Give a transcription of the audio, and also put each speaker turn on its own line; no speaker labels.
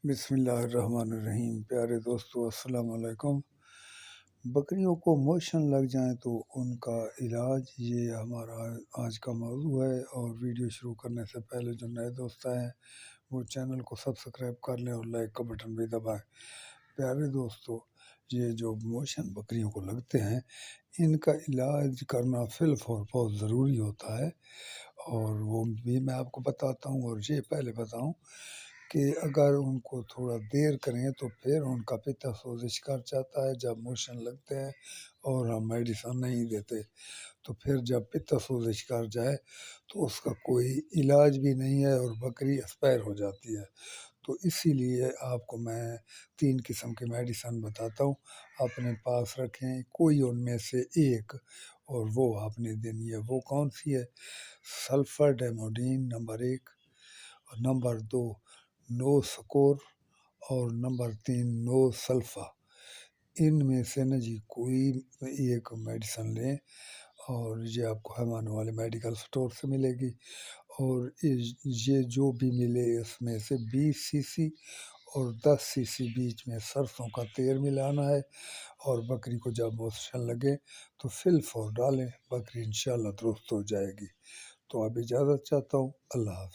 بسم اللہ الرحمن الرحیم۔ پیارے دوستو السلام علیکم۔ بکریوں کو موشن لگ جائیں تو ان کا علاج، یہ ہمارا آج کا موضوع ہے۔ اور ویڈیو شروع کرنے سے پہلے جو نئے دوست آئے ہیں وہ چینل کو سبسکرائب کر لیں اور لائک کا بٹن بھی دبائیں۔ پیارے دوستو، یہ جو موشن بکریوں کو لگتے ہیں ان کا علاج کرنا فی الفور بہت ضروری ہوتا ہے، اور وہ بھی میں آپ کو بتاتا ہوں۔ اور یہ پہلے بتاؤں کہ اگر ان کو تھوڑا دیر کریں تو پھر ان کا پتا سوزش کر جاتا ہے جب موشن لگتے ہیں اور ہم میڈیسن نہیں دیتے، تو پھر جب پتا سوزش کر جائے تو اس کا کوئی علاج بھی نہیں ہے اور بکری ایکسپائر ہو جاتی ہے۔ تو اسی لیے آپ کو میں 3 قسم کی میڈیسن بتاتا ہوں، اپنے پاس رکھیں کوئی ان میں سے ایک، اور وہ آپ نے دینی ہے۔ وہ کون سی ہے؟ سلفر ڈیموڈین نمبر 1، اور نمبر 2 نو سکور، اور نمبر 3 نو سلفا۔ ان میں سے نا جی کوئی ایک میڈیسن لیں، اور یہ آپ کو حیوان والے میڈیکل سٹور سے ملے گی۔ اور یہ جو بھی ملے اس میں سے 20 سی سی اور 10 سی سی بیچ میں سرسوں کا تیل ملانا ہے، اور بکری کو جب موشن لگے تو فی الفور ڈالیں، بکری انشاءاللہ درست ہو جائے گی۔ تو اب اجازت چاہتا ہوں، اللہ حافظ۔